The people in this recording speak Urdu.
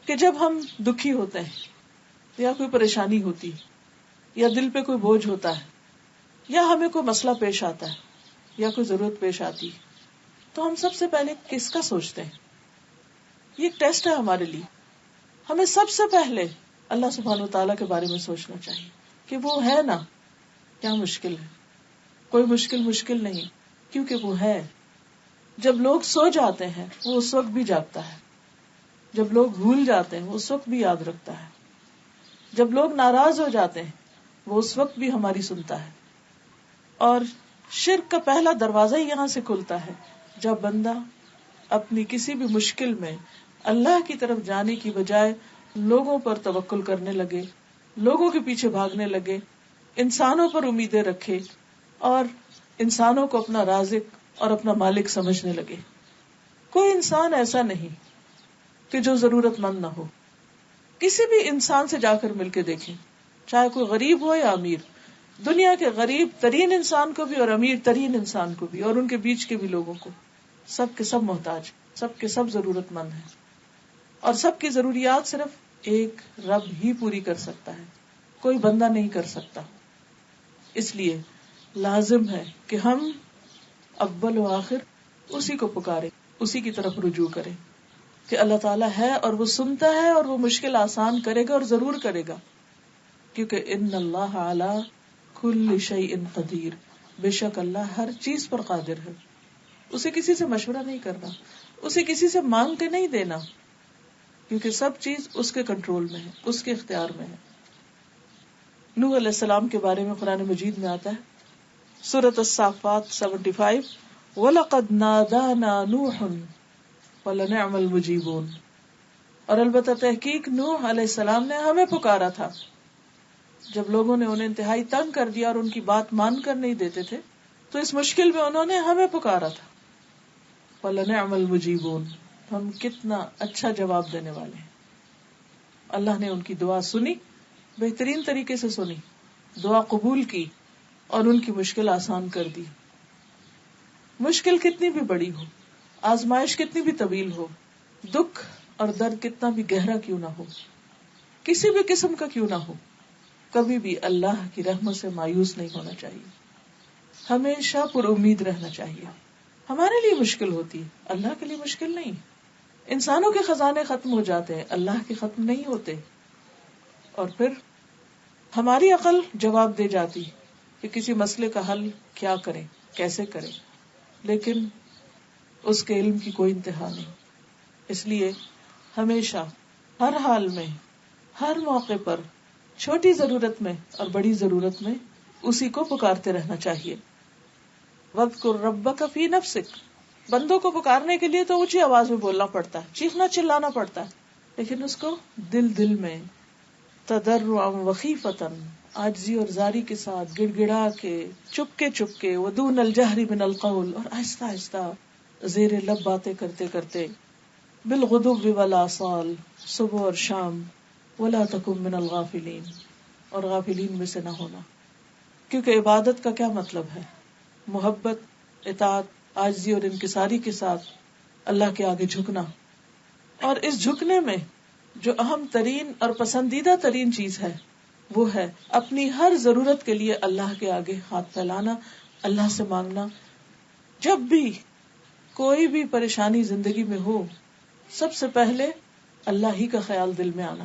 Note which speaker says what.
Speaker 1: کہ جب ہم دکھی ہوتے ہیں یا کوئی پریشانی ہوتی یا دل پہ کوئی بوجھ ہوتا ہے یا ہمیں کوئی مسئلہ پیش آتا ہے یا کوئی ضرورت پیش آتی تو ہم سب سے پہلے کس کا سوچتے ہیں؟ یہ ایک ٹیسٹ ہے ہمارے لیے. ہمیں سب سے پہلے اللہ سبحانہ وتعالیٰ کے بارے میں سوچنا چاہیے کہ وہ ہے نا. کیا مشکل ہے؟ کوئی مشکل نہیں، کیونکہ وہ ہے. جب لوگ سو جاتے ہیں وہ اس وقت بھی جاگتا ہے، جب لوگ بھول جاتے ہیں وہ اس وقت بھی یاد رکھتا ہے، جب لوگ ناراض ہو جاتے ہیں وہ اس وقت بھی ہماری سنتا ہے. اور شرک کا پہلا دروازہ ہی یہاں سے کھلتا ہے جب بندہ اپنی کسی بھی مشکل میں اللہ کی طرف جانے کی بجائے لوگوں پر توکل کرنے لگے، لوگوں کے پیچھے بھاگنے لگے، انسانوں پر امیدیں رکھے اور انسانوں کو اپنا رازق اور اپنا مالک سمجھنے لگے. کوئی انسان ایسا نہیں کہ جو ضرورت مند نہ ہو. کسی بھی انسان سے جا کر مل کے دیکھیں، چاہے کوئی غریب ہو یا امیر، دنیا کے غریب ترین انسان کو بھی اور امیر ترین انسان کو بھی اور ان کے بیچ کے بھی لوگوں کو، سب کے سب محتاج، سب کے سب ضرورت مند ہیں. اور سب کی ضروریات صرف ایک رب ہی پوری کر سکتا ہے، کوئی بندہ نہیں کر سکتا. اس لیے لازم ہے کہ ہم اول و آخر اسی کو پکارے، اسی کی طرف رجوع کریں کہ اللہ تعالیٰ ہے اور وہ سنتا ہے اور وہ مشکل آسان کرے گا اور ضرور کرے گا، کیونکہ ان اللہ علی کل شیء قدیر، بے شک اللہ ہر چیز پر قادر ہے. اسے کسی سے مشورہ نہیں کرنا، اسے کسی سے مانگ کے نہیں دینا، کیونکہ سب چیز اس کے کنٹرول میں ہے، اس کے اختیار میں ہے. نوح علیہ السلام کے بارے میں قرآن مجید میں آتا ہے سورۃ الصافات 75، وَلَقَدْ نَادَانَا نُوحٌ وَلَنِعْمَ الْمُجِيبُونَ، اور البتہ تحقیق نوح علیہ السلام نے ہمیں پکارا تھا جب لوگوں نے انہیں انتہائی تنگ کر دیا اور ان کی بات مان کر نہیں دیتے تھے، تو اس مشکل میں انہوں نے ہمیں پکارا تھا. وَلَنِعْمَ الْمُجِيبُونَ، ہم کتنا اچھا جواب دینے والے ہیں. اللہ نے ان کی دعا سنی، بہترین طریقے سے سنی، دعا قبول کی اور ان کی مشکل آسان کر دی. مشکل کتنی بھی بڑی ہو، آزمائش کتنی بھی طویل ہو، دکھ اور درد کتنا بھی گہرا کیوں نہ ہو، کسی بھی قسم کا کیوں نہ ہو، کبھی بھی اللہ کی رحمت سے مایوس نہیں ہونا چاہیے، ہمیشہ پر امید رہنا چاہیے. ہمارے لیے مشکل ہوتی ہے، اللہ کے لیے مشکل نہیں. انسانوں کے خزانے ختم ہو جاتے ہیں، اللہ کے ختم نہیں ہوتے. اور پھر ہماری عقل جواب دے جاتی کہ کسی مسئلے کا حل کیا کریں، کیسے کریں، لیکن اس کے علم کی کوئی انتہا نہیں. اس لیے ہمیشہ ہر حال میں، ہر موقع پر، چھوٹی ضرورت میں اور بڑی ضرورت میں اسی کو پکارتے رہنا چاہیے. وَاذْكُرْ رَبَّكَ فِي نَفْسِكَ، بندوں کو پکارنے کے لیے تو اونچی آواز میں بولنا پڑتا ہے، چیخنا چلانا پڑتا ہے، لیکن اس کو دل میں تضرعا وخیفۃ، عاجزی اور زاری کے ساتھ، گڑ گڑا کے، چپ کے ودون الجہر من القول، اور آہستہ آہستہ زیر لب باتیں کرتے کرتے، بالغدو والآصال، صبح اور شام، ولا تکن من الغافلین، اور غافلین میں سے نہ ہونا. کیونکہ عبادت کا کیا مطلب ہے؟ محبت، اطاعت، عاجزی اور انکساری کے ساتھ اللہ کے آگے جھکنا. اور اس جھکنے میں جو اہم ترین اور پسندیدہ ترین چیز ہے وہ ہے اپنی ہر ضرورت کے لیے اللہ کے آگے ہاتھ پھیلانا، اللہ سے مانگنا. جب بھی کوئی بھی پریشانی زندگی میں ہو، سب سے پہلے اللہ ہی کا خیال دل میں آنا.